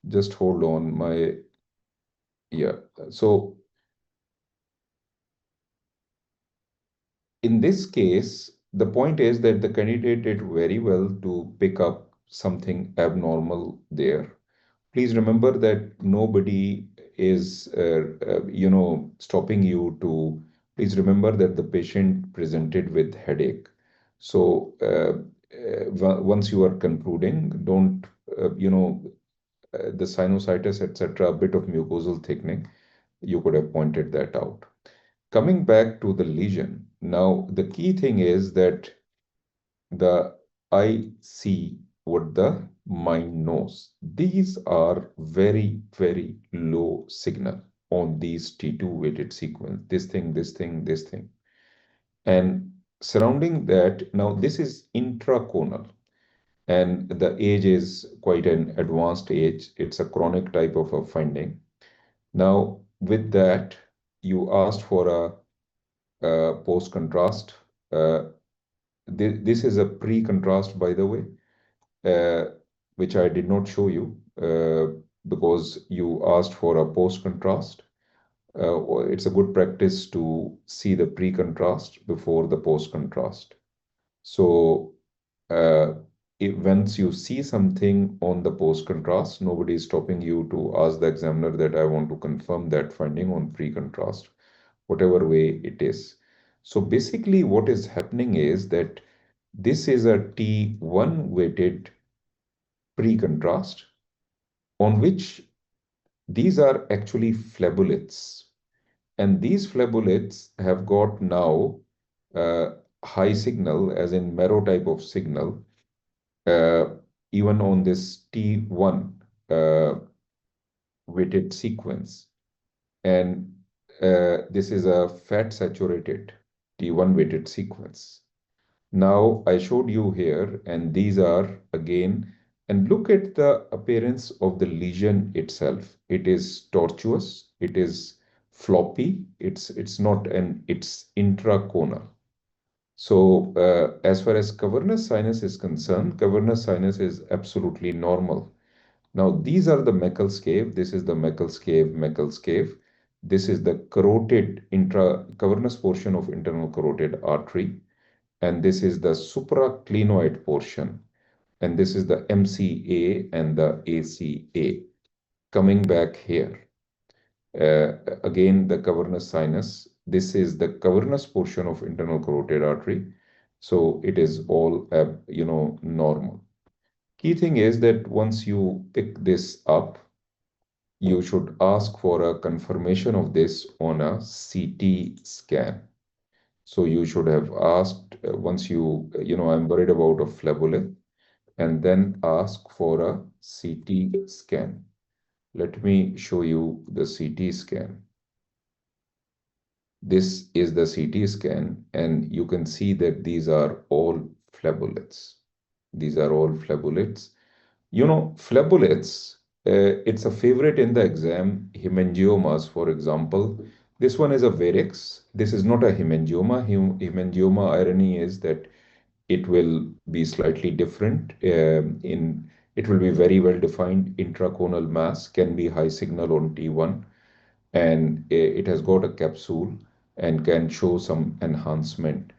Just hold on. Yeah. So in this case, the point is that the candidate did very well to pick up something abnormal there. Please remember that nobody is, stopping you to. Please remember that the patient presented with headache. So once you are concluding, don't, the sinusitis, etc., a bit of mucosal thickening, you could have pointed that out. Coming back to the lesion, now the key thing is that the eye see what the mind knows. These are very, very low signal on these T2 weighted sequence. This thing, this thing, this thing. And surrounding that, now this is intraconal, and the age is quite an advanced age. It's a chronic type of a finding. Now, with that, you asked for a post contrast. Uh, this is a pre-contrast, by the way, uh, which I did not show you because you asked for a post-contrast. It's a good practice to see the pre-contrast before the post-contrast. So uh, once you see something on the post-contrast, nobody is stopping you to ask the examiner that I want to confirm that finding on pre-contrast, whatever way it is. So basically what is happening is that this is a T1 weighted pre-contrast on which these are actually phleboliths. And these phleboliths have got now high signal, as in marrow type of signal, uh, even on this T1 weighted sequence. And this is a fat saturated T1 weighted sequence. Now I showed you here, and these are again, and look at the appearance of the lesion itself. It is tortuous, it is floppy, it's not an, it's intraconal. So as far as cavernous sinus is concerned, cavernous sinus is absolutely normal. Now these are the Meckel's cave. This is the Meckel's cave, Meckel's cave. This is the carotid intra cavernous portion of internal carotid artery, and this is the supraclinoid portion, and this is the MCA and the ACA. Coming back here, again the cavernous sinus. This is the cavernous portion of internal carotid artery, so it is all normal. Key thing is that once you pick this up, you should ask for a confirmation of this on a CT scan. So you should have asked once I'm worried about a phlebolith, and then ask for a CT scan. Let me show you the CT scan. This is the CT scan, and you can see that these are all phleboliths. These are all phleboliths. Phleboliths, it's a favorite in the exam, hemangiomas, for example. This one is a varix. This is not a hemangioma. Hemangioma irony is that it will be slightly different. It will be very well defined intraconal mass, can be high signal on T1, and it has got a capsule and can show some enhancement.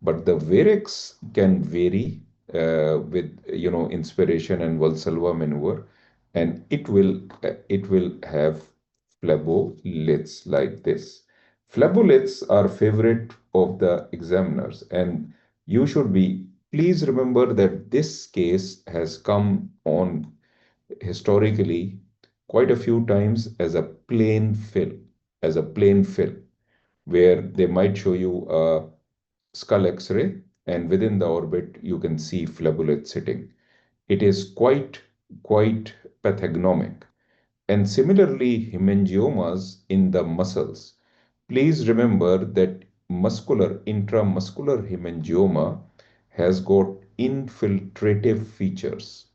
But the varix can vary with inspiration and Valsalva maneuver, and it will have phleboliths like this. Phleboliths are favorite of the examiners, and you should be. Please remember that this case has come on historically quite a few times as a plain fill, where they might show you a skull X-ray, and within the orbit you can see phlebolith sitting. It is quite pathognomic. And similarly, hemangiomas in the muscles. Please remember that intramuscular hemangioma has got infiltrative features.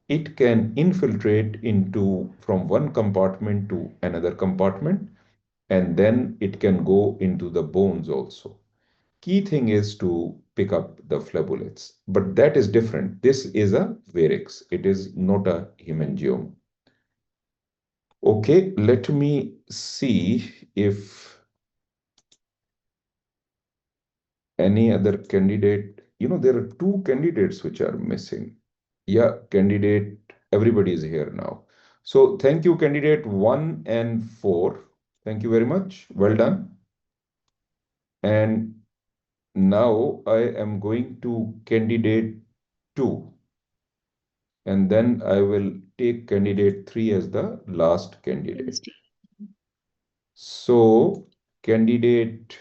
It can infiltrate into from one compartment to another compartment, and then it can go into the bones also. Key thing is to pick up the phleboliths, but that is different. This is a varix. It is not a hemangioma. Okay, let me see if any other candidate, there are two candidates which are missing. Yeah, candidate, everybody is here now. So thank you, candidate 1 and 4. Thank you very much. Well done. And now I am going to candidate 2, and then I will take candidate 3 as the last candidate. So, candidate,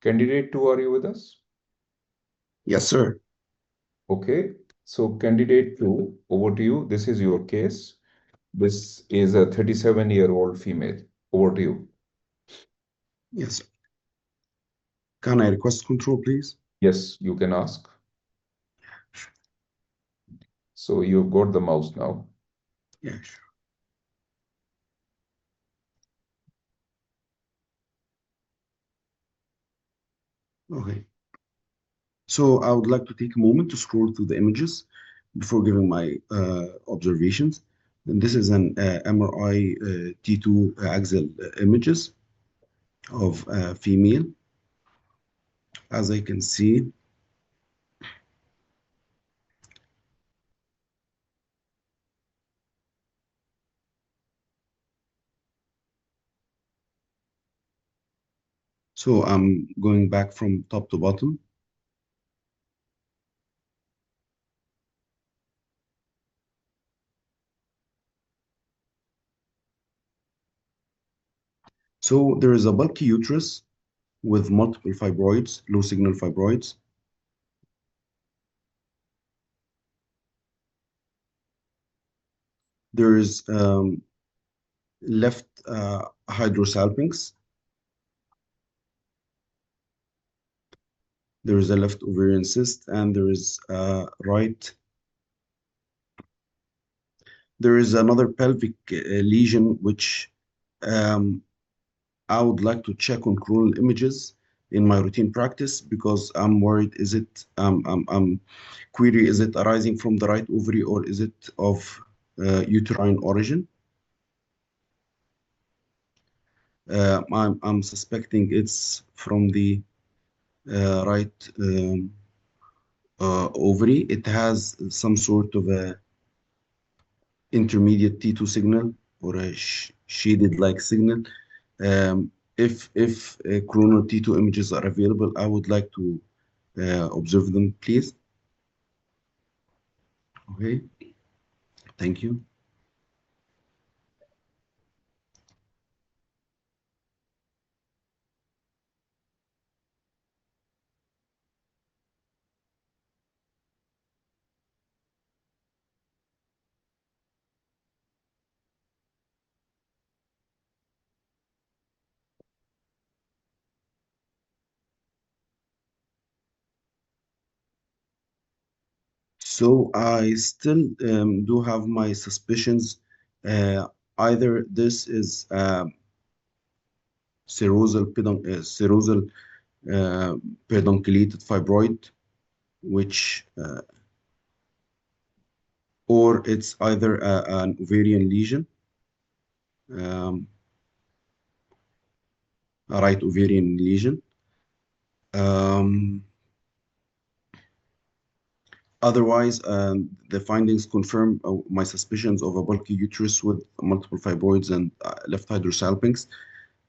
candidate 2, are you with us? Yes, sir. Okay. So, candidate 2, over to you. This is your case. This is a 37-year-old female. Over to you. Yes. Can I request control, please? Yes, you can ask. So, you've got the mouse now. Yeah, sure. Okay. So I would like to take a moment to scroll through the images before giving my observations. And this is an MRI T2 axial images of a female. As I can see, so I'm going back from top to bottom. So there is a bulky uterus with multiple fibroids, low signal fibroids. There is left hydrosalpinx. There is a left ovarian cyst, and there is right. There is another pelvic lesion, which um, I would like to check on coronal images in my routine practice because I'm worried. Is it query? Is it arising from the right ovary or is it of uterine origin? I'm suspecting it's from the right ovary. It has some sort of a intermediate T2 signal or a shaded like signal. If coronal T2 images are available, I would like to observe them, please. Okay, thank you. So I still do have my suspicions. Uh, Either this is serosal uh, pedunculated fibroid, which or it's either an ovarian lesion, um, a right ovarian lesion. Um, Otherwise, the findings confirm my suspicions of a bulky uterus with multiple fibroids and left hydrosalpinx.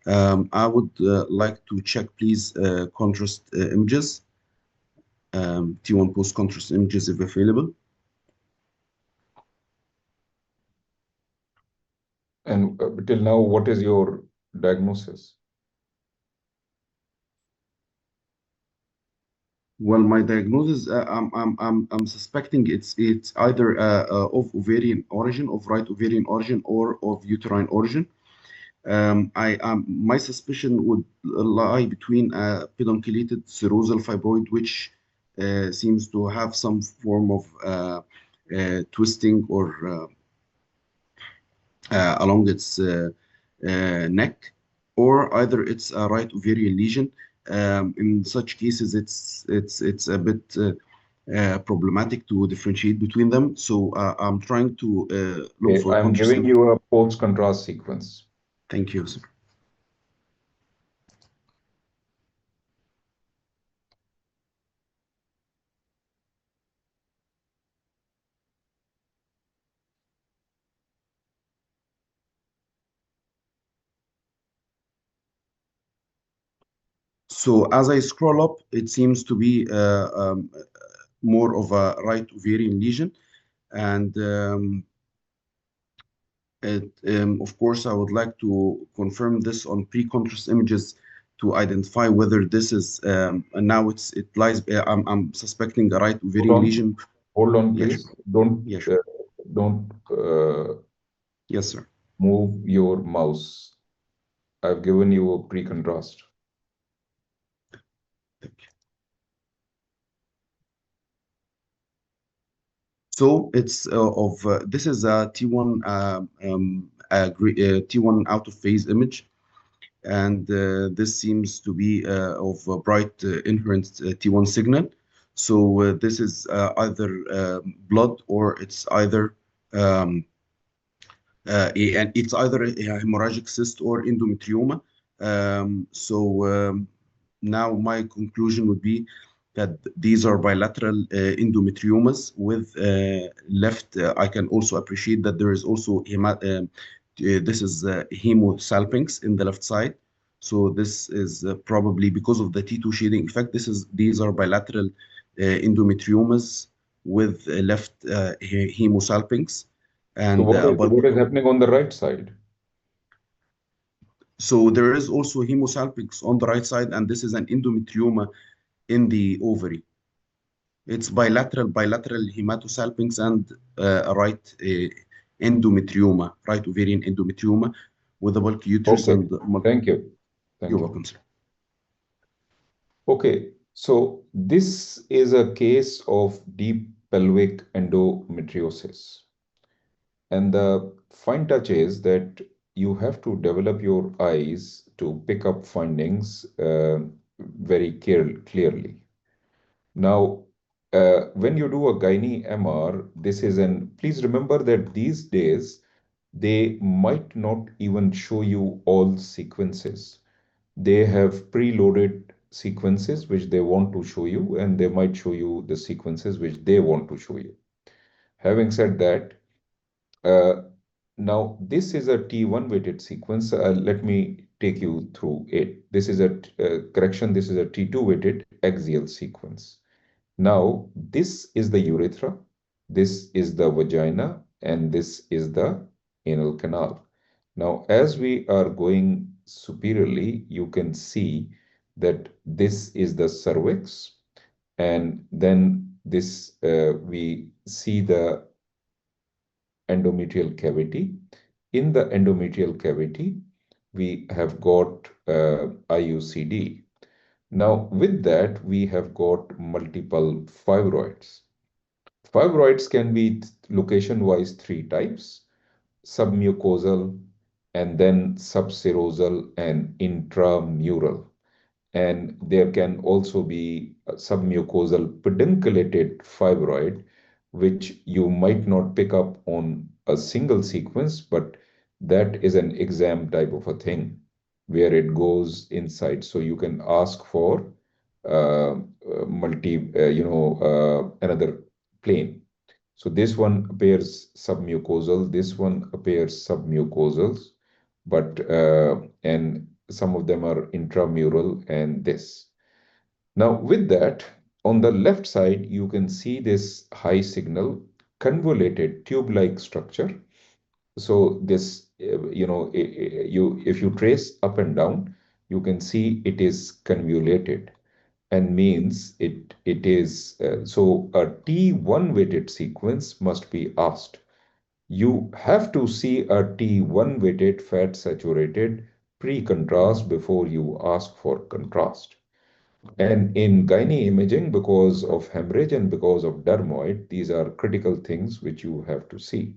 I would like to check, please, contrast images. T1 post-contrast images if available. And till now, what is your diagnosis? Well, my diagnosis, I'm suspecting it's either of ovarian origin, of right ovarian origin, or of uterine origin. My suspicion would lie between pedunculated serosal fibroid, which seems to have some form of twisting or along its neck, or either it's a right ovarian lesion. In such cases, it's a bit problematic to differentiate between them. So I'm trying to look Okay, for I'm contrast. giving you a post-contrast sequence. Thank you, sir. So as I scroll up, it seems to be more of a right ovarian lesion. And of course, I would like to confirm this on pre-contrast images to identify whether this is and now it lies. I'm suspecting a right Hold ovarian on, lesion. hold on, Yes, please. Don't yes, uh, don't yes, sir. move your mouse. I've given you a pre-contrast. Thank you. So it's of this is a T1 T1 out of phase image, and this seems to be of a bright inherent T1 signal. So this is either blood, or it's either and it's either a hemorrhagic cyst or endometrioma. Now my conclusion would be that these are bilateral endometriomas with left. I can also appreciate that there is also this is hemosalpinx in the left side. So this is probably because of the T2 shading effect. These are bilateral endometriomas with left hemosalpinx. So And what is but what is happening on the right side? So there is also hemosalpinx on the right side, and this is an endometrioma in the ovary. It's bilateral hematosalpinx and a right endometrioma, right ovarian endometrioma with a bulky uterus Okay, and thank you. you're Thank you. welcome, sir. Okay, so this is a case of deep pelvic endometriosis. And the fine touch is that you have to develop your eyes to pick up findings very clearly. Now, when you do a gynae MR, this is please remember that these days they might not even show you all sequences. They have preloaded sequences which they want to show you, and they might show you the sequences which they want to show you. Having said that, uh, now this is a T1 weighted sequence. Let me take you through it. This is correction, this is a T2 weighted axial sequence. Now, this is the urethra, this is the vagina, and this is the anal canal. Now, as we are going superiorly, you can see that this is the cervix, and then this we see the endometrial cavity. In the endometrial cavity, we have got IUCD. Now, with that, we have got multiple fibroids. Fibroids can be location-wise three types: submucosal, and then subserosal and intramural. And there can also be a submucosal pedunculated fibroid, which you might not pick up on a single sequence, but that is an exam type of a thing where it goes inside. So you can ask for another plane. So this one appears submucosal, this one appears submucosal, but and some of them are intramural and this. Now with that, On the left side, you can see this high signal convoluted tube-like structure. So this, if you trace up and down, you can see it is convoluted and means it is so a T1 weighted sequence must be asked. You have to see a T1 weighted fat saturated pre-contrast before you ask for contrast. And in gynae imaging, because of hemorrhage and because of dermoid, these are critical things which you have to see.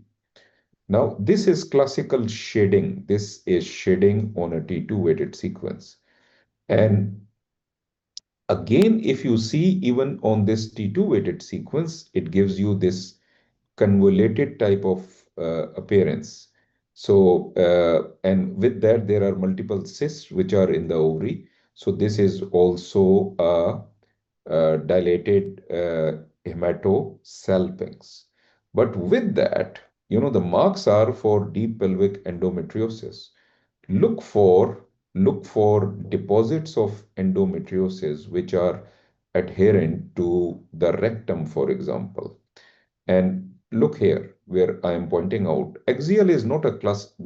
Now, this is classical shading. This is shading on a T2 weighted sequence. And again, if you see even on this T2 weighted sequence, it gives you this convoluted type of appearance. So, and with that, there are multiple cysts which are in the ovary. So, this is also a dilated hematosalpinx. But with that, the marks are for deep pelvic endometriosis. Look for look for deposits of endometriosis which are adherent to the rectum, for example. And look here, where I am pointing out, axial is not a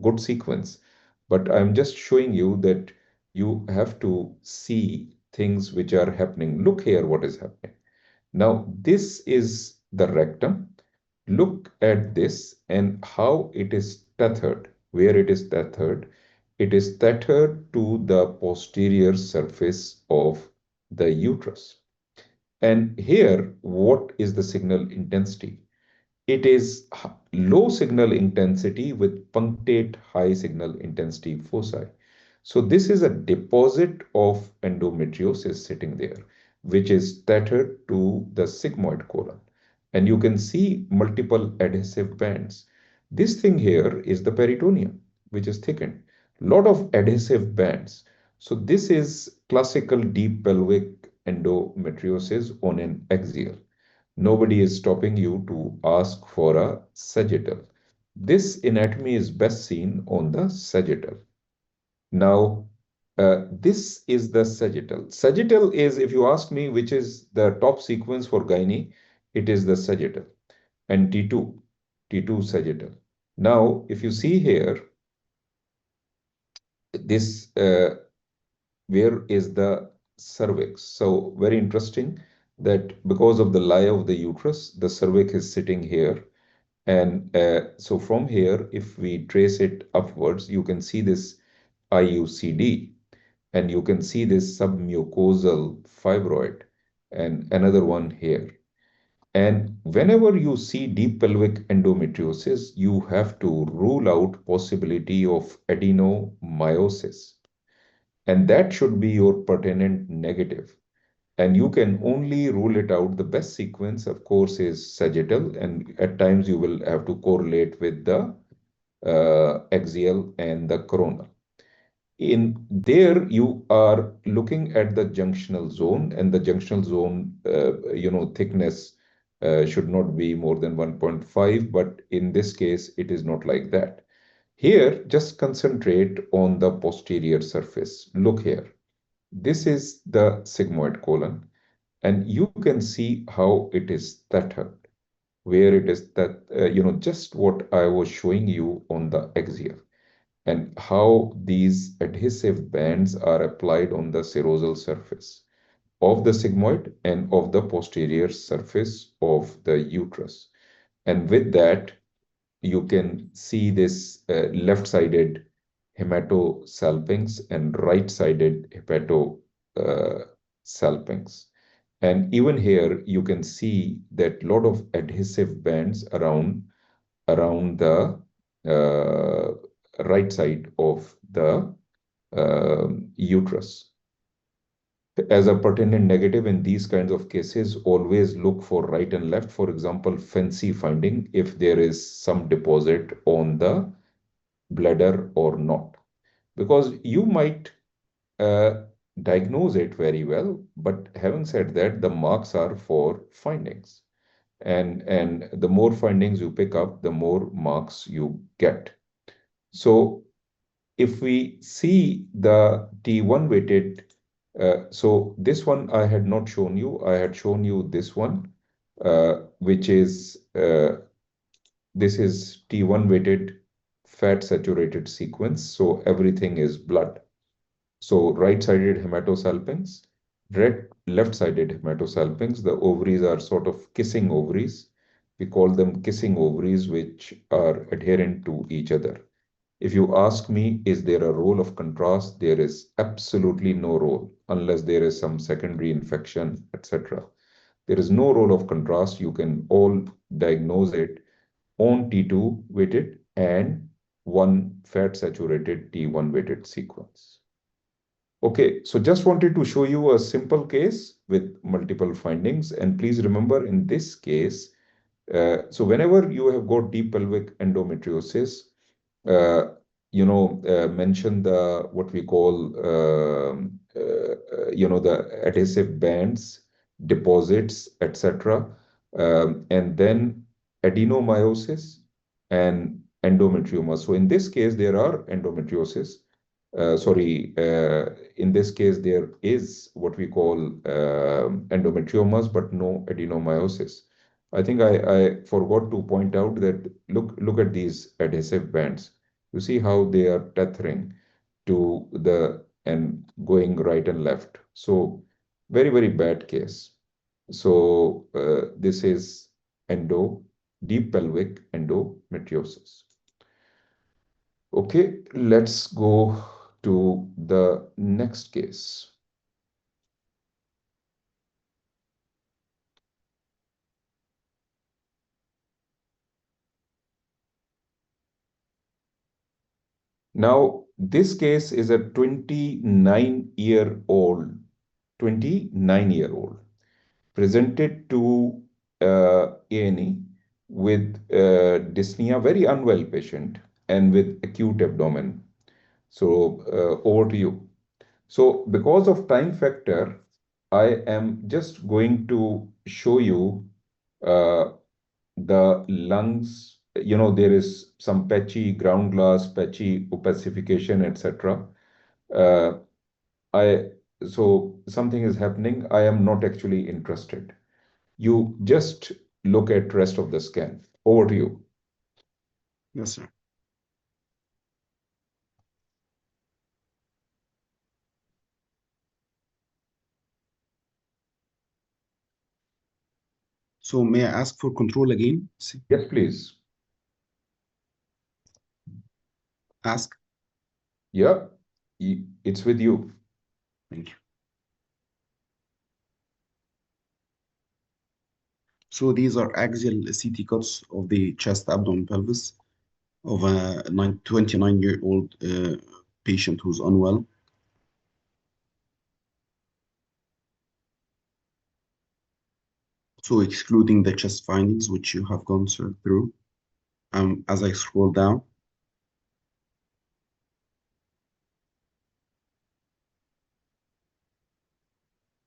good sequence, but I'm just showing you that you have to see things which are happening. Look here, what is happening. Now, this is the rectum. Look at this and how it is tethered. Where it is tethered? It is tethered to the posterior surface of the uterus. And here, what is the signal intensity? It is low signal intensity with punctate high signal intensity foci. So this is a deposit of endometriosis sitting there, which is tethered to the sigmoid colon. And you can see multiple adhesive bands. This thing here is the peritoneum, which is thickened. Lot of adhesive bands. So this is classical deep pelvic endometriosis on an axial. Nobody is stopping you to ask for a sagittal. This anatomy is best seen on the sagittal. Now, this is the sagittal. Sagittal is, if you ask me, which is the top sequence for gynae, it is the sagittal and T2 sagittal. Now, if you see here, this where is the cervix? So very interesting that because of the lie of the uterus, the cervix is sitting here. And so from here, if we trace it upwards, you can see this IUCD, and you can see this submucosal fibroid, and another one here. And whenever you see deep pelvic endometriosis, you have to rule out possibility of adenomyosis, and that should be your pertinent negative. And you can only rule it out. The best sequence, of course, is sagittal, and at times you will have to correlate with the axial and the coronal. In there, you are looking at the junctional zone, and the junctional zone, thickness should not be more than 1.5, but in this case, it is not like that. Here, just concentrate on the posterior surface. Look here. This is the sigmoid colon, and you can see how it is tethered, where it is that, just what I was showing you on the axial, and how these adhesive bands are applied on the serosal surface of the sigmoid and of the posterior surface of the uterus. And with that, you can see this left-sided hematosalpinx and right-sided hepatosalpinx. And even here, you can see that lot of adhesive bands around the right side of the uterus. As a pertinent negative in these kinds of cases, always look for right and left. For example, fancy finding if there is some deposit on the bladder or not. Because you might uh, diagnose it very well, but having said that, the marks are for findings. And the more findings you pick up, the more marks you get. So if we see the T1 weighted So this one I had not shown you. I had shown you this one, which is this is T1 weighted fat saturated sequence. So everything is blood. So right-sided hematosalpinx, left-sided hematosalpinx. The ovaries are sort of kissing ovaries. We call them kissing ovaries, which are adherent to each other. If you ask me, is there a role of contrast? There is absolutely no role unless there is some secondary infection, etc. There is no role of contrast. You can all diagnose it on T2 weighted and one fat saturated T1 weighted sequence. Okay, so just wanted to show you a simple case with multiple findings. And please remember in this case, so whenever you have got deep pelvic endometriosis, uh, mention the what we call, the adhesive bands, deposits, etc. And then adenomyosis and endometrioma. So in this case, there are endometriosis. In this case, there is what we call endometriomas, but no adenomyosis. I think I forgot to point out that look at these adhesive bands. You see how they are tethering to the and going right and left. So very, very bad case. So this is endo, deep pelvic endometriosis. Okay, let's go to the next case. Now, this case is a 29-year-old presented to A&E with dyspnea, very unwell patient, and with acute abdomen. So, over to you. So, because of time factor, I am just going to show you uh, the lungs. There is some patchy ground glass, patchy opacification, etc. Uh, I so something is happening. I am not actually interested. You just look at rest of the scan. Over to you. Yes, sir. So may I ask for control again? Yes, please. Ask. Yeah, it's with you. Thank you. So these are axial CT cuts of the chest, abdomen, pelvis of a 29-year-old patient who's unwell. So excluding the chest findings, which you have gone through. As I scroll down,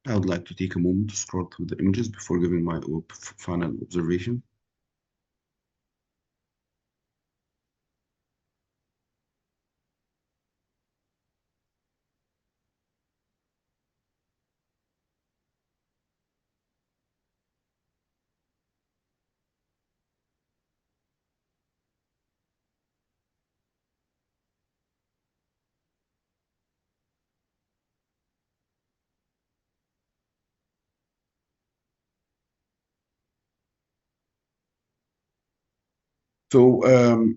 I would like to take a moment to scroll through the images before giving my final observation. So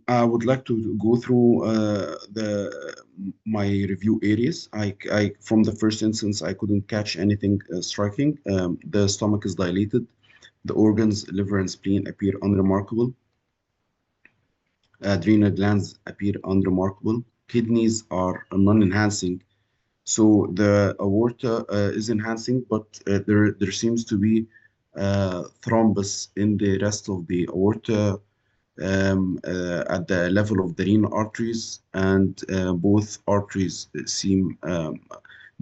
I would like to go through the my review areas. From the first instance, I couldn't catch anything striking. The stomach is dilated. The organs, liver and spleen, appear unremarkable. Adrenal glands appear unremarkable. Kidneys are non-enhancing. So the aorta is enhancing, but there seems to be thrombus in the rest of the aorta at the level of the renal arteries, and both arteries seem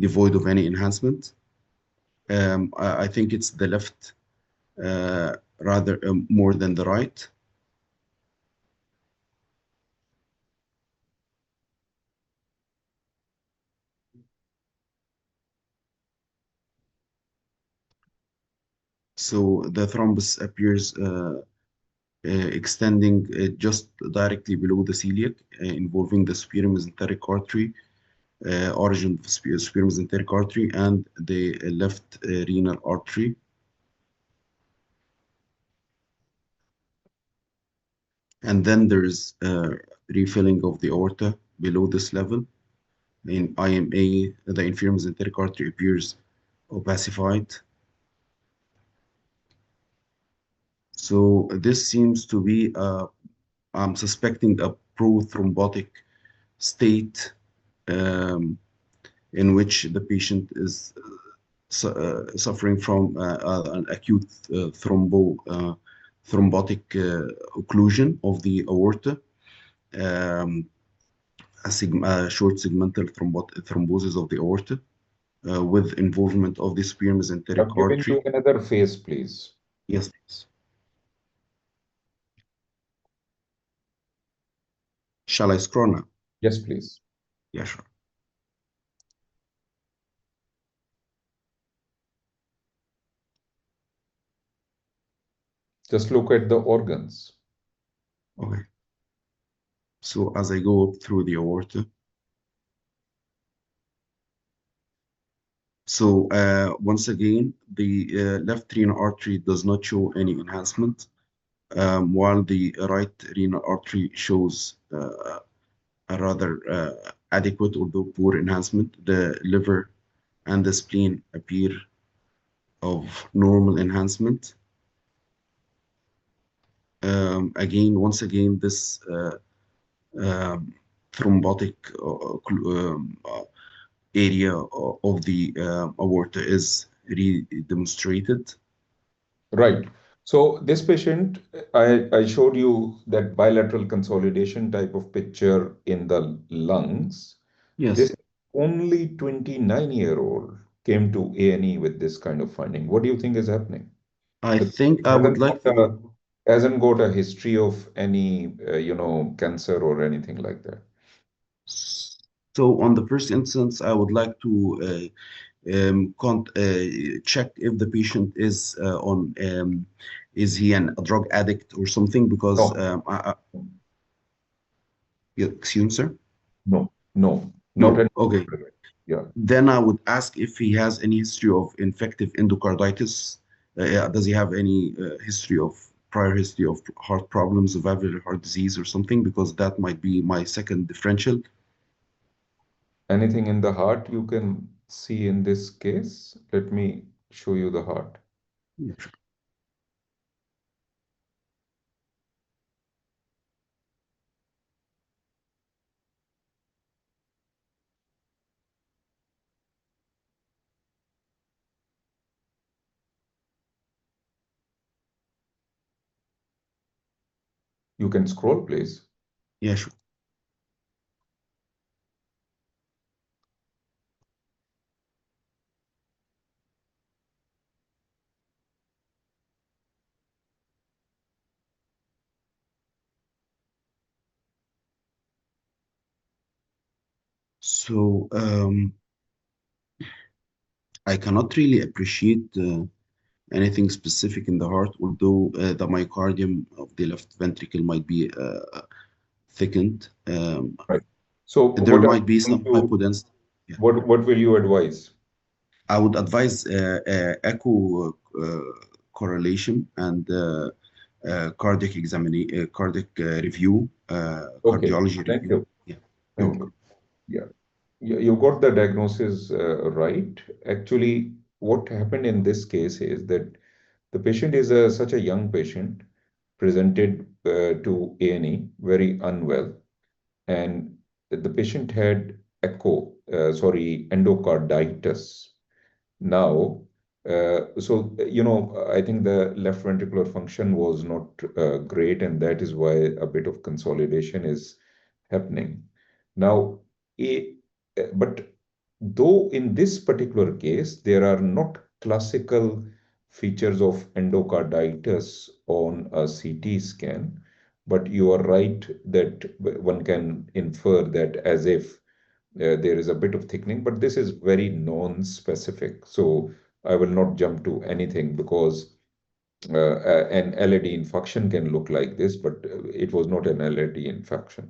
devoid of any enhancement. I think it's the left rather more than the right. So the thrombus appears extending just directly below the celiac, involving the superior mesenteric artery, origin of the superior mesenteric artery, and the left renal artery. And then there is refilling of the aorta below this level. In IMA, the inferior mesenteric artery appears opacified. So this seems to be, I'm suspecting a prothrombotic state um, in which the patient is suffering from an acute thrombotic occlusion of the aorta, um, a short segmental thrombosis of the aorta with involvement of the superior Now mesenteric give into artery. another phase, please. Yes, please. Shall I scroll now? Yes, please. Yeah, sure. Just look at the organs. Okay. So as I go up through the aorta, so once again, the left renal artery does not show any enhancement, while the right renal artery shows a rather adequate, although poor enhancement. The liver and the spleen appear of normal enhancement. Once again, this um, thrombotic area of the aorta is re-demonstrated. Right. So this patient, I showed you that bilateral consolidation type of picture in the lungs. Yes, This only 29-year-old came to A&E with this kind of finding. What do you think is happening? I The think patient I would like to. hasn't got a history of any, cancer or anything like that. So on the first instance, I would like to check if the patient is is he a drug addict or something? Because No, yeah, excuse me, sir. no, not No. at all. Okay. Yeah. Then I would ask if he has any history of infective endocarditis. Yeah, does he have any prior history of heart problems, of valvular heart disease or something? Because that might be my second differential. Anything in the heart you can see in this case? Let me show you the heart. Yeah, sure. You can scroll, please. Yeah, sure. So I cannot really appreciate anything specific in the heart, although the myocardium of the left ventricle might be thickened. Right. So There what are might be you going some to, hypodensity. Yeah. what will you advise? I would advise echo correlation and cardiac examination, cardiac review, Okay, cardiology thank review. you. Yeah, you're Thank welcome. you. Yeah. You got the diagnosis right. Actually, what happened in this case is that the patient is such a young patient, presented to A&E very unwell, and the patient had endocarditis. Now, I think the left ventricular function was not great, and that is why a bit of consolidation is happening. Now, a, but though in this particular case, there are not classical features of endocarditis on a CT scan, but you are right that one can infer that as if there is a bit of thickening, but this is very non-specific. So I will not jump to anything because An LAD infarction can look like this, but it was not an LAD infarction.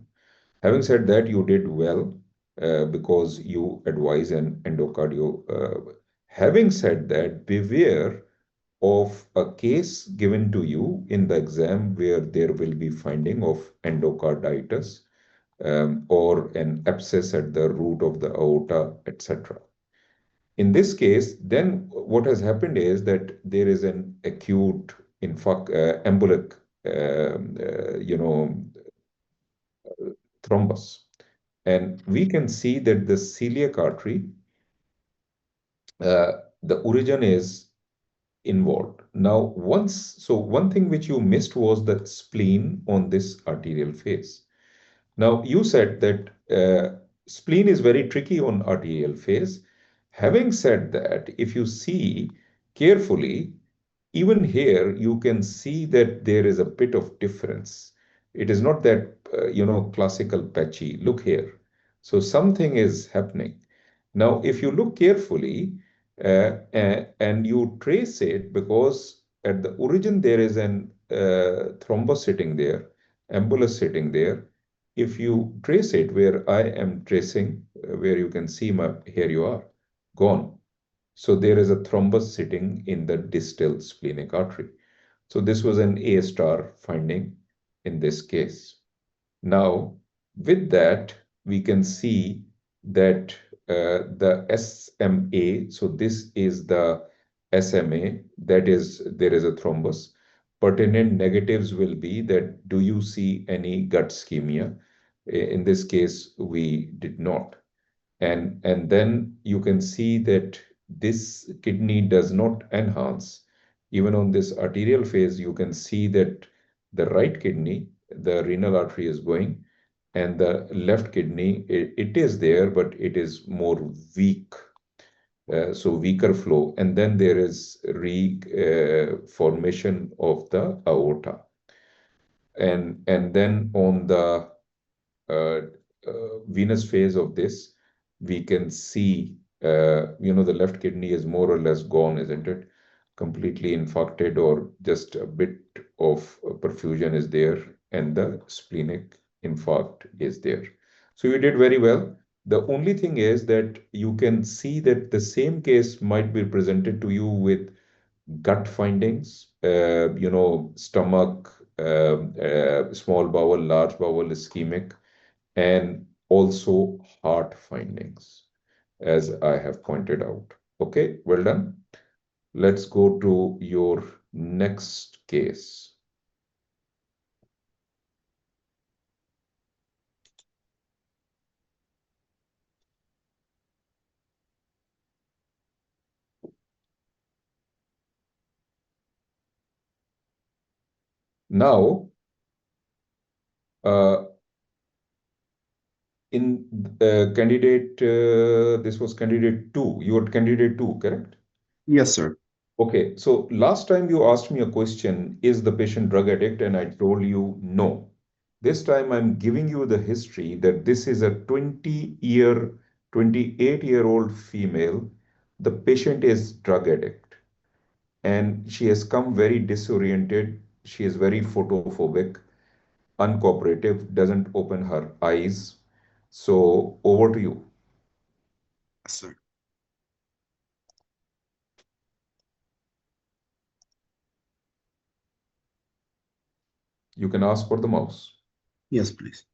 Having said that, you did well because you advise an endocardio. Having said that, beware of a case given to you in the exam where there will be finding of endocarditis or an abscess at the root of the aorta, etc. In this case, then what has happened is that there is an acute embolic, you know, thrombus. And we can see that the celiac artery, uh, the origin is involved. Now, one thing which you missed was the spleen on this arterial phase. Now, you said that spleen is very tricky on arterial phase. Having said that, if you see carefully, even here, you can see that there is a bit of difference. It is not that, classical patchy. Look here. So something is happening. Now, if you look carefully and you trace it, because at the origin there is an thrombus sitting there, embolus sitting there. If you trace it where I am tracing, where you can see my, here you are, gone. So there is a thrombus sitting in the distal splenic artery. So this was an A star finding in this case. Now, with that, we can see that the SMA, so this is the SMA, that is, there is a thrombus. Pertinent negatives will be that do you see any gut ischemia? In this case, we did not. And then you can see that this kidney does not enhance. Even on this arterial phase, you can see that the right kidney, the renal artery is going, and the left kidney, it is there, but it is more weak. So weaker flow. And then there is reformation of the aorta. And then on the uh, venous phase of this, we can see, the left kidney is more or less gone, isn't it? Completely infarcted, or just a bit of perfusion is there, and the splenic infarct is there. So you did very well. The only thing is that you can see that the same case might be presented to you with gut findings, stomach, small bowel, large bowel, ischemic, and also heart findings, as I have pointed out. Okay, well done. Let's go to your next case. Now, uh, in this was candidate two. You were candidate two, correct? Yes, sir. Okay, so last time you asked me a question, is the patient drug addict? And I told you no. This time I'm giving you the history that this is a 28-year-old female. The patient is drug addict and she has come very disoriented. She is very photophobic, uncooperative, doesn't open her eyes. So over to you. Yes, sir. You can ask for the mouse. Yes, please.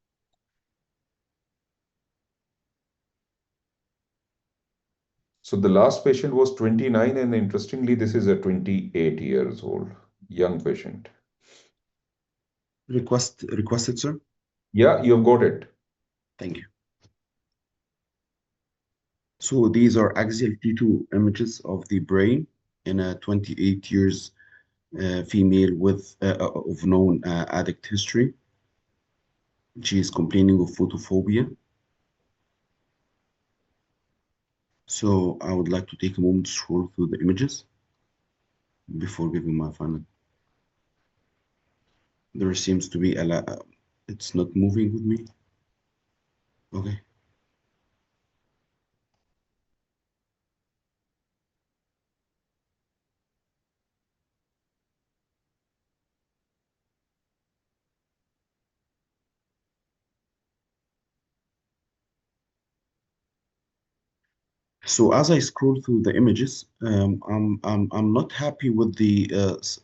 So the last patient was 29, and interestingly, this is a 28 years old young patient. Requested, sir. Yeah, you've got it. Thank you. So these are axial T2 images of the brain in a 28 years female with of known addict history. She is complaining of photophobia. So I would like to take a moment to scroll through the images before giving my final. There seems to be it's not moving with me. Okay. So as I scroll through the images, I'm not happy with the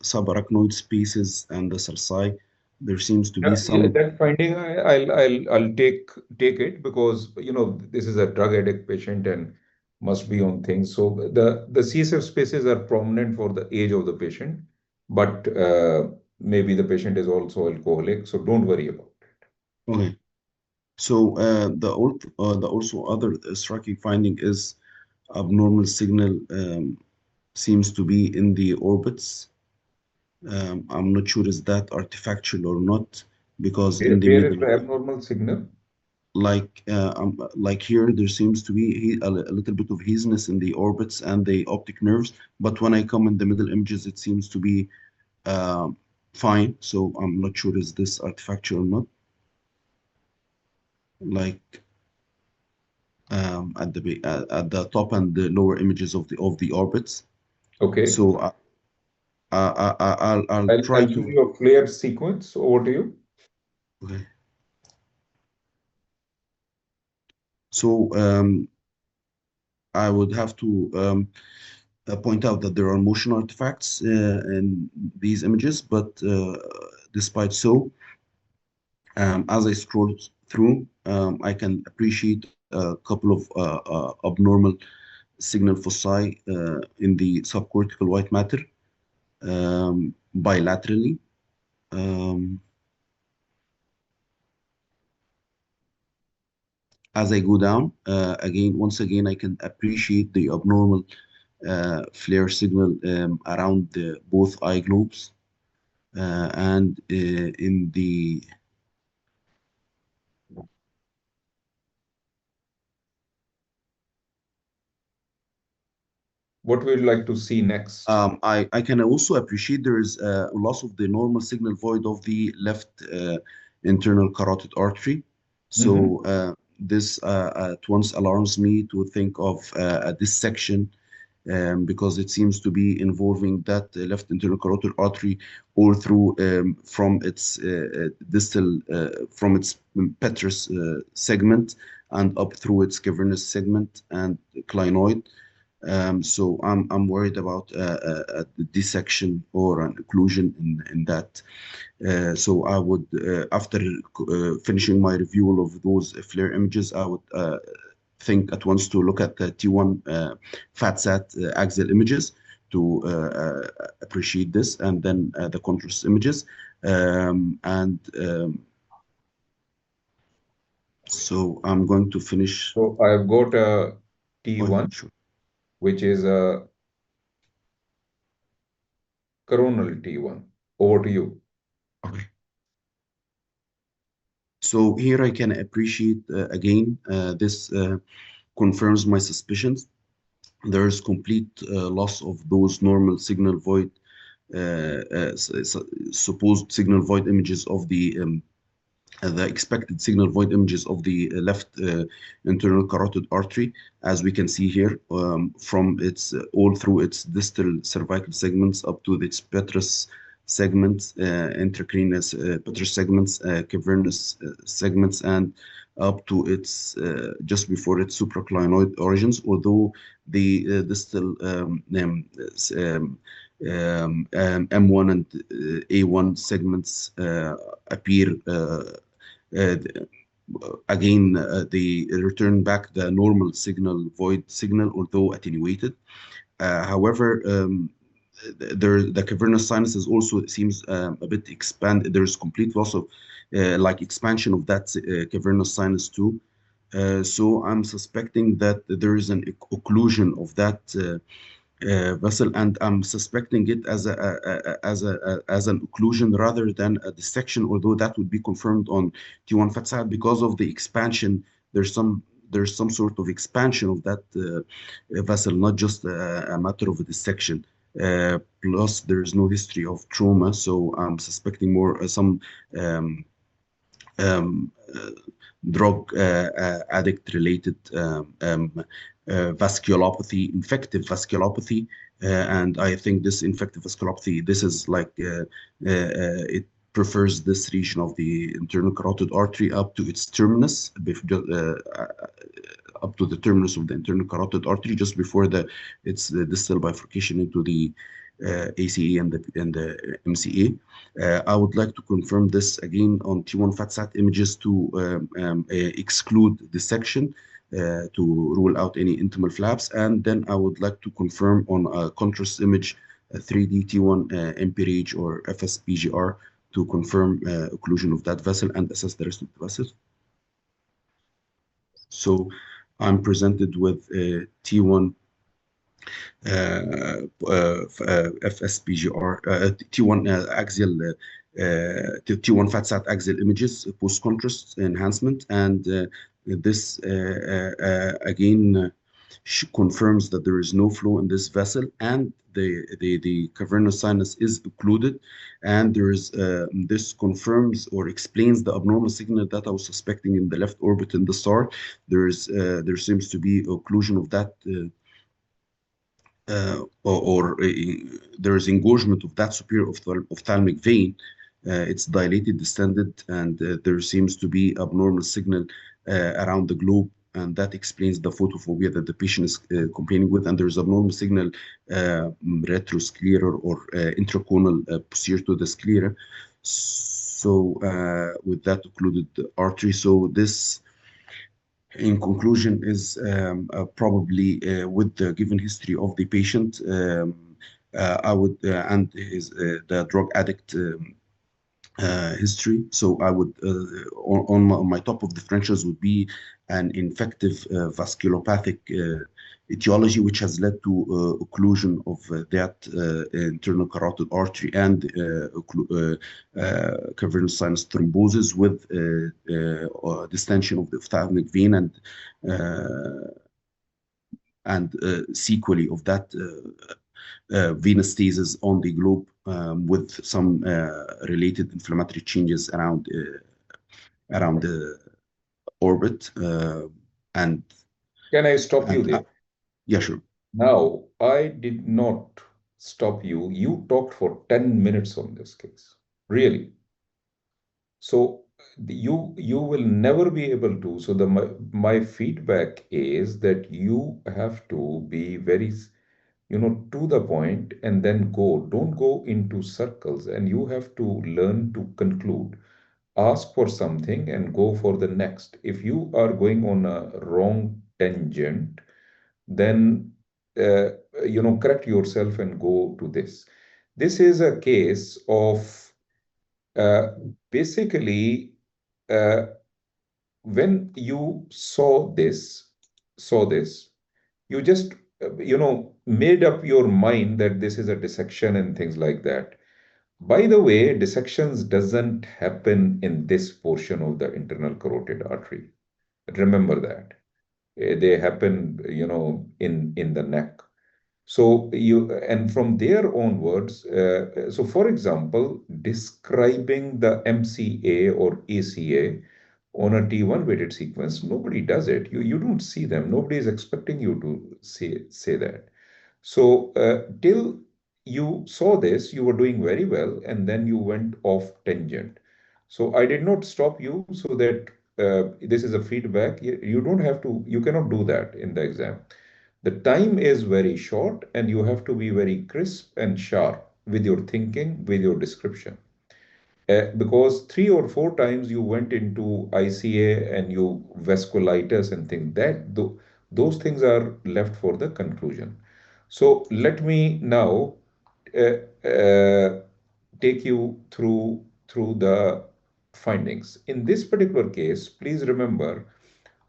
subarachnoid spaces and the sulci. There seems to be Yeah, some. that finding I'll take it because this is a drug addict patient and must be on things. So the CSF spaces are prominent for the age of the patient, but maybe the patient is also alcoholic, so don't worry about it. Okay. So the also other striking finding is abnormal signal seems to be in the orbits. I'm not sure is that artifactual or not because in the Where is middle, the abnormal signal? like here, there seems to be a little bit of haziness in the orbits and the optic nerves. But when I come in the middle images, it seems to be um, fine. So I'm not sure is this artifactual or not. Like at the top and the lower images of the orbits. Okay. So I'll try I'll show to. you a flare sequence. Over to you. Okay. So I would have to point out that there are motion artifacts in these images, but despite so, as I scroll through, I can appreciate a couple of abnormal signal foci in the subcortical white matter bilaterally. Um, as I go down, once again, I can appreciate the abnormal flare signal around both eye globes and in the What we'd like to see next. I can also appreciate there is a loss of the normal signal void of the left internal carotid artery. Mhm. So this at once alarms me to think of a dissection because it seems to be involving that left internal carotid artery all through from its distal from its petrous segment and up through its cavernous segment and clinoid. So I'm worried about a dissection or an occlusion in that. So I would, after finishing my review of those flare images, I would think at once to look at the T1 FATSAT axial images to appreciate this, and then the contrast images. And so I'm going to finish. So I've got a Go ahead, T1, sure. which is a coronal T1. Over to you. Okay. So here I can appreciate again, this confirms my suspicions. There is complete loss of those normal signal void, supposed signal void images of the expected signal void images of the left internal carotid artery, as we can see here, from its all through its distal cervical segments up to its petrous segments, intracranial petrous segments, cavernous segments, and up to its just before its supraclinoid origins. Although the distal M1 and A1 segments appear uh, again, they return back the normal signal void signal, although attenuated. However, the cavernous sinuses also seems a bit expanded. There's complete loss of like expansion of that cavernous sinus too. So I'm suspecting that there is an occlusion of that vessel, and I'm suspecting it as as an occlusion rather than a dissection. Although that would be confirmed on T1 fat side because of the expansion. There's some sort of expansion of that vessel, not just a matter of a dissection. Plus, there is no history of trauma, so I'm suspecting more some um, um, uh, drug addict related vasculopathy, infective vasculopathy. And I think this infective vasculopathy, this is like it prefers this region of the internal carotid artery up to its terminus up to the terminus of the internal carotid artery, just before the distal bifurcation into the ACE and the MCA. I would like to confirm this again on T1 fat sat images to exclude dissection, to rule out any intimal flaps. And then I would like to confirm on a contrast image, 3D T1 MPRH or FSPGR, to confirm occlusion of that vessel and assess the rest of the vessels. So I'm presented with T1 FSPGR, T1 axial, T1 fat sat axial images, post contrast enhancement, and this again confirms that there is no flow in this vessel, and the cavernous sinus is occluded, and there is this confirms or explains the abnormal signal that I was suspecting in the left orbit in the start. There seems to be occlusion of that. Or there is engorgement of that superior ophthalmic vein. It's dilated, distended, and there seems to be abnormal signal around the globe, and that explains the photophobia that the patient is complaining with. And there's abnormal signal retroscleral or intraconal posterior to the sclera. So with that occluded artery, so this in conclusion is probably with the given history of the patient, I would and his the drug addict history. So I would on my top of differentials would be an infective vasculopathic etiology, which has led to occlusion of that internal carotid artery and cavernous sinus thrombosis with distension of the ophthalmic vein and sequelae of that venous stasis on the globe, with some related inflammatory changes around the orbit, and Can I stop you and there? yeah, sure. Now, I did not stop you. You talked for 10 minutes on this case. Really. So you will never be able to. So my feedback is that you have to be very, to the point and then go. Don't go into circles, and you have to learn to conclude. Ask for something and go for the next. If you are going on a wrong tangent, then uh, correct yourself and go to this. This is a case of uh, basically uh, when you saw this, you just made up your mind that this is a dissection and things like that. By the way, dissections doesn't happen in this portion of the internal carotid artery. Remember that. They happen, in the neck. So and from there onwards, so for example, describing the MCA or ACA on a T1 weighted sequence, nobody does it. You don't see them. Nobody is expecting you to say that. So till you saw this, you were doing very well, and then you went off tangent. So I did not stop you so that this is a feedback. You don't have to, you cannot do that in the exam. The time is very short, and you have to be very crisp and sharp with your thinking, with your description. Because 3 or 4 times you went into ICA and you vasculitis and things those things are left for the conclusion. So let me now uh, uh, take you through the findings. In this particular case, please remember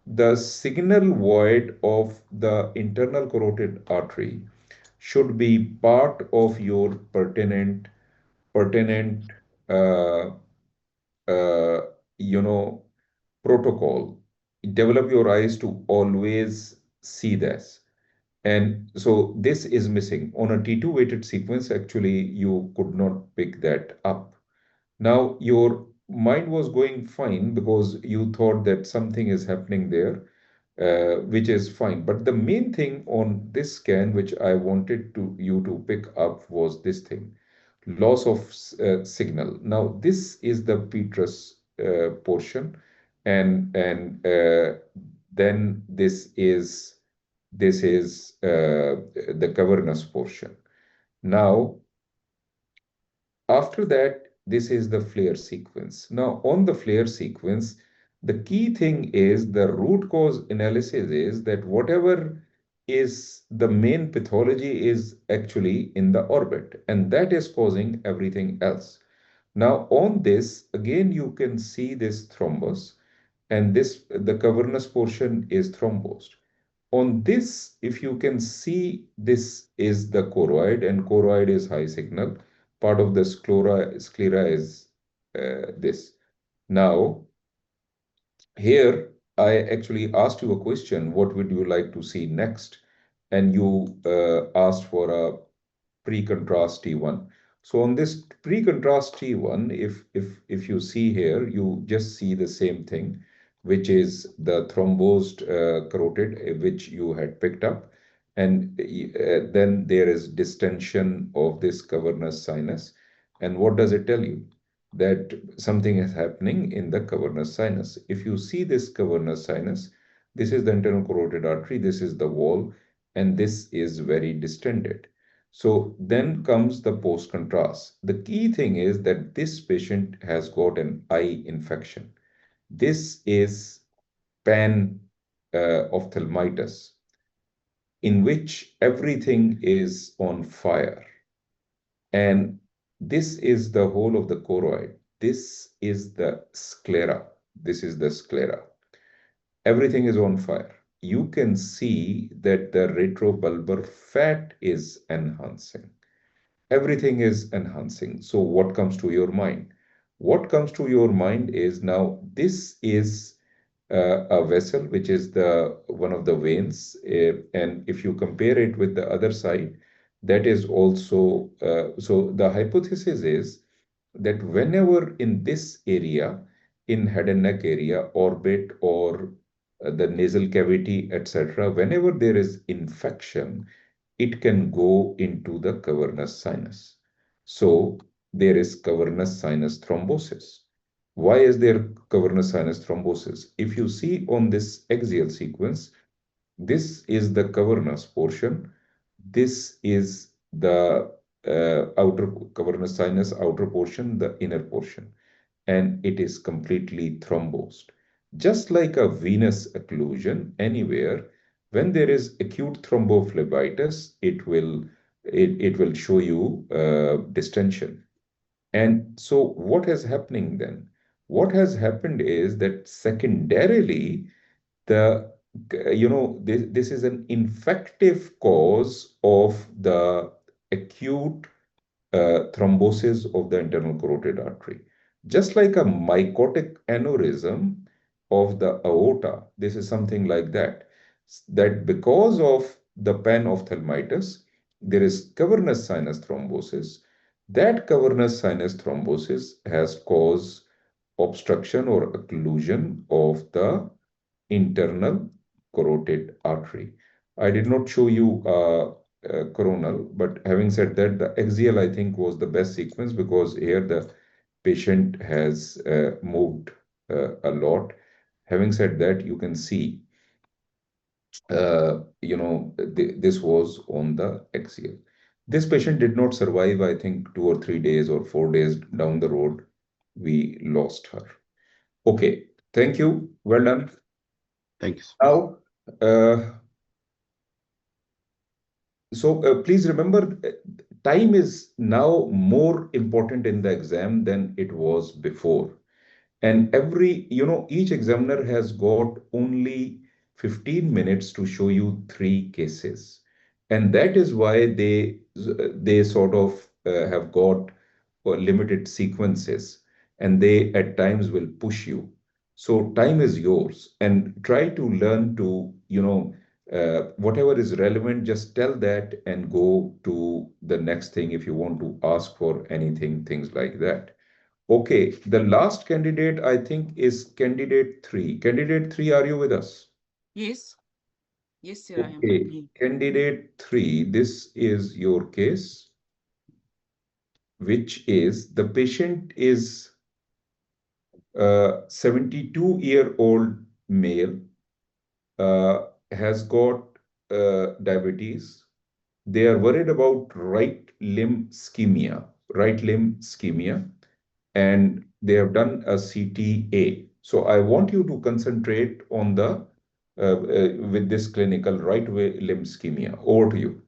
the signal void of the internal carotid artery should be part of your pertinent uh, uh, you know protocol. Develop your eyes to always see this. And so this is missing on a T2 weighted sequence. Actually, you could not pick that up. Now your mind was going fine because you thought that something is happening there, which is fine. But the main thing on this scan, which I wanted to you to pick up, was this thing: loss of signal. Now this is the petrous portion, and then this is the cavernous portion. Now, after that, this is the flare sequence. Now, on the flare sequence, the key thing is the root cause analysis is that whatever is the main pathology is actually in the orbit, and that is causing everything else. Now, on this, again, you can see this thrombus, and this the cavernous portion is thrombosed. On this, if you can see, this is the choroid, and choroid is high signal. Part of the sclera is this. Now, here, I actually asked you a question, what would you like to see next? And you asked for a pre-contrast T1. So on this pre-contrast T1, if you see here, you just see the same thing, which is the thrombosed carotid, which you had picked up. And then there is distension of this cavernous sinus. And what does it tell you? That something is happening in the cavernous sinus. If you see this cavernous sinus, this is the internal carotid artery, this is the wall, and this is very distended. So then comes the post contrast. The key thing is that this patient has got an eye infection. This is pan ophthalmitis, in which everything is on fire. And this is the whole of the choroid. This is the sclera. This is the sclera. Everything is on fire. You can see that the retrobulbar fat is enhancing. Everything is enhancing. So what comes to your mind? What comes to your mind is now this is a vessel which is the one of the veins, and if you compare it with the other side, that is also so the hypothesis is that whenever in this area, in head and neck area, orbit or the nasal cavity, etc., whenever there is infection, it can go into the cavernous sinus. So there is cavernous sinus thrombosis. Why is there cavernous sinus thrombosis? If you see on this axial sequence, this is the cavernous portion. This is the outer cavernous sinus outer portion, the inner portion, and it is completely thrombosed. Just like a venous occlusion anywhere, when there is acute thrombophlebitis, it will show you distension. And so what is happening then? What has happened is that secondarily, the this is an infective cause of the acute thrombosis of the internal carotid artery. Just like a mycotic aneurysm of the aorta, this is something like that. That because of the panophthalmitis, there is cavernous sinus thrombosis. That cavernous sinus thrombosis has caused obstruction or occlusion of the internal carotid artery. I did not show you coronal, but having said that, the axial I think was the best sequence because here the patient has moved a lot. Having said that, you can see, this was on the axial. This patient did not survive, I think, 2 or 3 days or 4 days down the road. We lost her. Okay, thank you. Well done. Thank you. Now, uh, please remember, time is now more important in the exam than it was before. And each examiner has got only 15 minutes to show you 3 cases. And that is why they sort of have got limited sequences, and they at times will push you. So time is yours, and try to learn to, whatever is relevant, just tell that and go to the next thing if you want to ask for anything, things like that. Okay, the last candidate I think is candidate three. Candidate three, are you with us? Yes. Yes, sir, I am Okay, here. candidate three, this is your case, which is the patient is 72-year-old male, has got diabetes. They are worried about right limb ischemia, and they have done a CTA. So I want you to concentrate on the with this clinical limb ischemia. Over to you.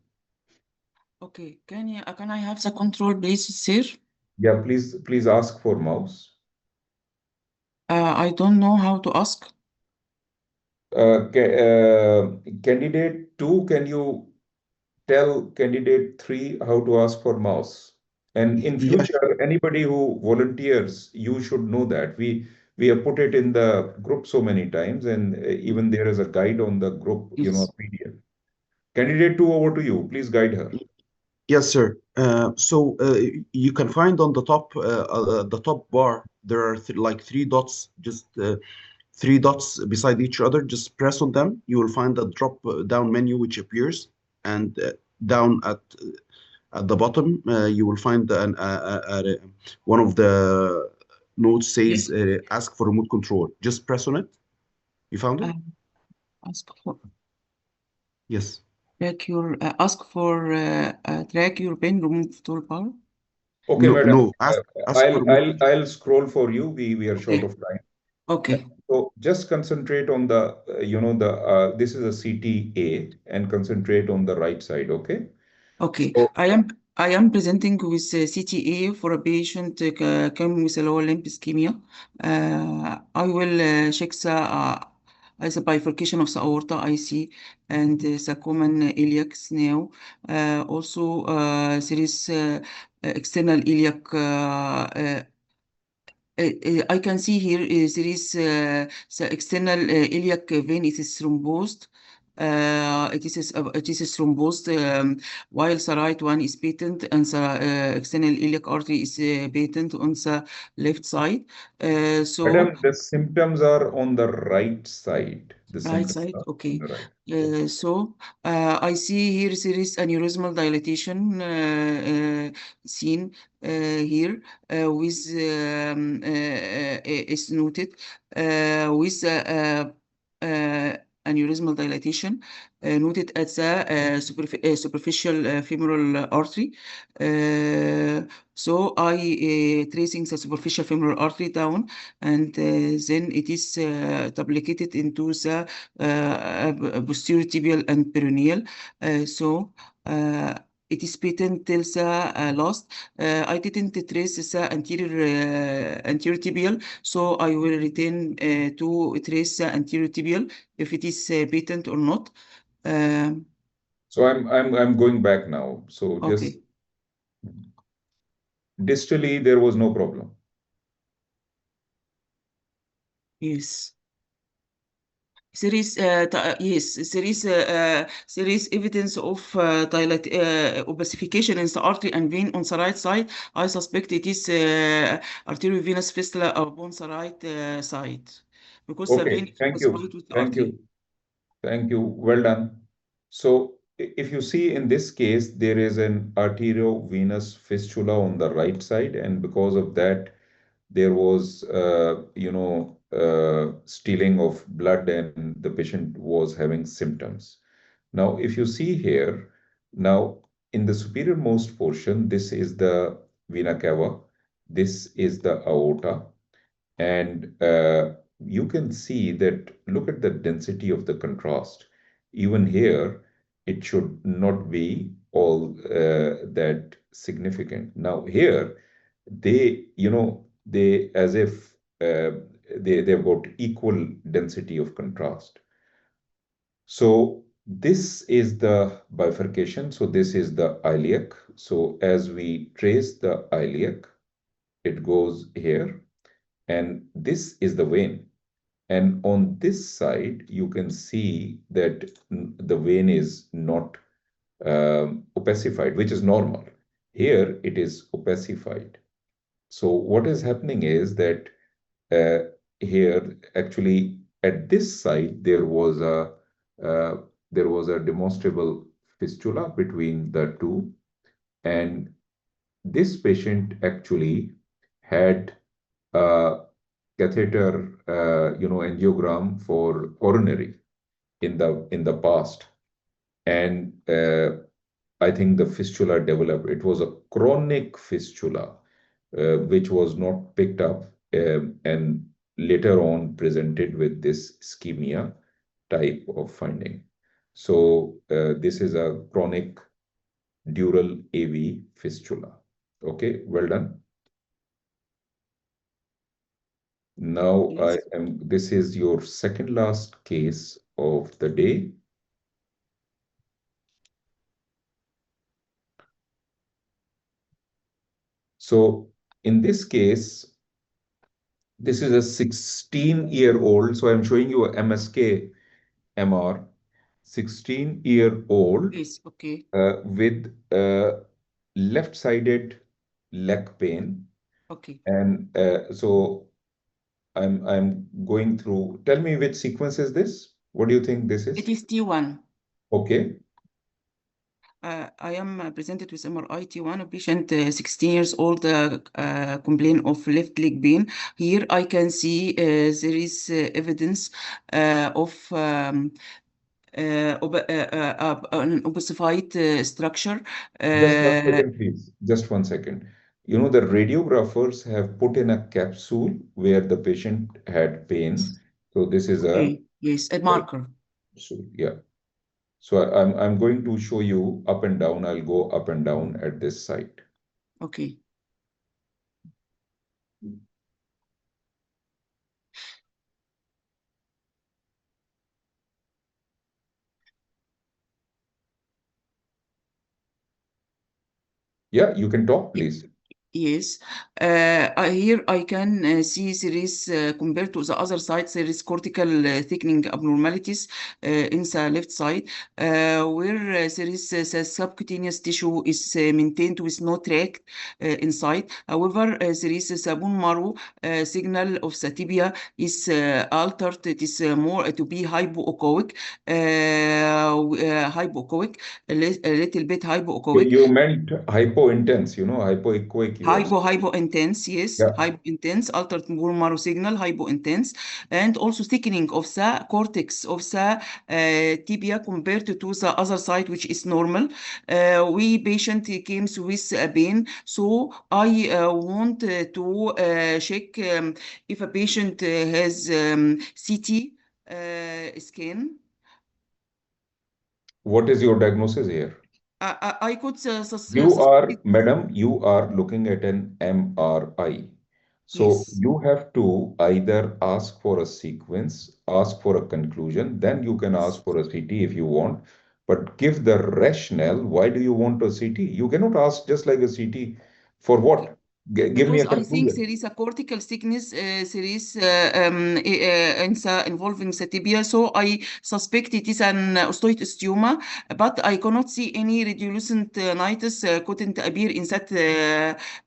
Okay, can I have the control, please, sir? Yeah, please ask for mouse. I don't know how to ask. Candidate 2, can you tell candidate 3 how to ask for mouse? And in Yes, future, anybody who volunteers, you should know that. We have put it in the group so many times, and even there is a guide on the group, Yes. PDF. Candidate 2, over to you. Please guide her. yes, sir. You can find on the top bar, there are like three dots, just three dots beside each other. Just press on them. You will find a drop down menu which appears, and down at the bottom, you will find one of the notes Yes. says ask for remote control. Just press on it. You found it? Um, ask for Yes. track your pen remove toolbar. Okay, No, madam. no. Ask for remote control. I'll scroll for you. We are short Okay. of time. Okay. So just concentrate on the, the this is a CTA, and concentrate on the right side. Okay. Okay, So I am presenting with CTA for a patient coming with a lower limb ischemia. I will check the bifurcation of the aorta I see and the common iliacs now. Also, there is external iliac. I can see here there is the external iliac vein. It is thrombosed. It is thrombosed, while the right one is patent and the external iliac artery is patent on the left side. So madam, the symptoms are on the right side. The right symptoms side, are on okay. the right. I see here there is aneurysmal dilatation seen here with is noted with aneurysmal dilatation noted at the superficial femoral artery. Uh, so I tracing the superficial femoral artery down, and then it is duplicated into the posterior tibial and peroneal. So it is patent till the last. I didn't trace the anterior tibial, so I will retain to trace the anterior tibial if it is patent or not. Um, So I'm going back now. So just okay. distally, there was no problem. Yes. Yes, there is evidence of opacification in the artery and vein on the right side. I suspect it is arteriovenous fistula upon the right side because the vein Okay, is thank you. opacified with the Thank artery. you. Thank you. Well done. So if you see in this case, there is an arteriovenous fistula on the right side, and because of that, there was, stealing of blood, and the patient was having symptoms. Now, if you see here, now in the superiormost portion, this is the vena cava, this is the aorta, and you can see that, look at the density of the contrast. Even here, it should not be all that significant. Now, here, they as if they've got equal density of contrast. So this is the bifurcation. So this is the iliac. So as we trace the iliac, it goes here, and this is the vein. And on this side, you can see that the vein is not opacified, which is normal. Here, it is opacified. So what is happening is that here, actually, at this side, uh, there was a demonstrable fistula between the two, and this patient actually had a catheter, angiogram for coronary. in the past, and I think the fistula developed. It was a chronic fistula, which was not picked up, and later on presented with this ischemia type of finding. So this is a chronic dural AV fistula. Okay, well done. Now I Yes. am. This is your second last case of the day. So in this case, this is a 16-year-old. So I'm showing you a MSK MR, 16-year-old Yes. Okay. with left-sided leg pain. Okay. And so I'm going through. Tell me which sequence is this? What do you think this It is? is T1. Okay. I am presented with MRI T1, a patient 16 years old, complain of left leg pain. Here I can see there is evidence of an ossified structure. Just one Uh, second, please. Just one second. You know, the radiographers have put in a capsule where the patient had pain. So this is okay, yes, a a marker. capsule. Yeah. So I'm going to show you up and down. I'll go up and down at this site. Okay. Yeah, you can talk, please. Yes, here I can see there is, compared to the other side, there is cortical thickening abnormalities in the left side, where there is the subcutaneous tissue is maintained with no tract inside. However, there is the bone marrow signal of the tibia is altered. It is more to be hypoechoic, hypoechoic, a little bit hypoechoic. You meant hypo-intense, you know, hypo-echoic you have said. Hypo intense, yes, Yeah. hypo intense, altered bone marrow signal, hypo intense, and also thickening of the cortex of the tibia compared to the other side, which is normal. We patient came with a pain, so I want to check if a patient has CT scan. What is your diagnosis here? I could You suspect are, it. madam, you are looking at an MRI. So Yes. you have to either ask for a sequence, ask for a conclusion, then you can ask for a CT if you want, but give the rationale. Why do you want a CT? You cannot ask just like a CT for what? Give me Because a I think conclusion. there is a cortical thickness, there is involving the tibia, so I suspect it is an osteoid but I cannot see any radiolucent nitis couldn't appear in that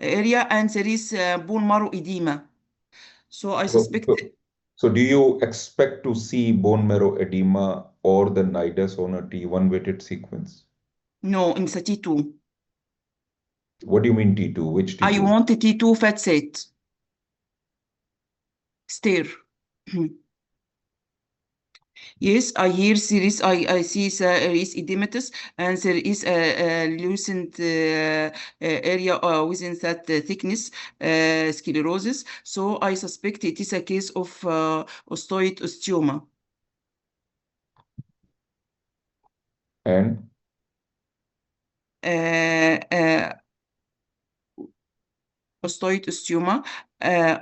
area, and there is bone marrow edema. So I So, suspect so, so do you expect to see bone marrow edema or the nidus on a T1 weighted sequence? no in the T2. What do you mean T2? Which I T2? want a T2 fat set, stare. Yes, I hear there is, I see there is edematous and there is a lucent area within that thickness, sclerosis. So I suspect it is a case of osteoid osteoma. And Uh, uh, Osteoid osteoma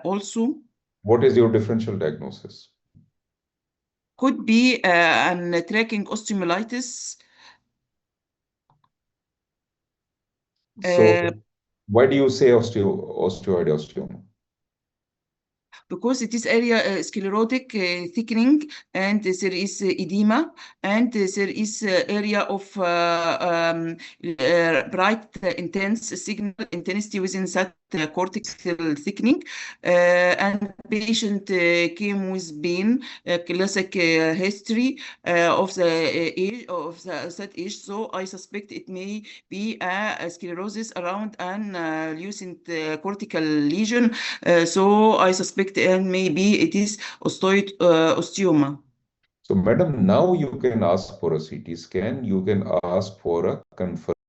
also what is your differential diagnosis? could be an tracking osteomyelitis. So Uh, why do you say osteoid osteoma? because it is area sclerotic thickening, and there is edema, and there is area of bright intense signal intensity within that cortical thickening, and patient came with pain, classic history of the age of that age, so I suspect it may be a sclerosis around an lucent cortical lesion, so I suspect and maybe it is osteoid osteoma. So, madam, now you can ask for a CT scan, you can ask for a confirmation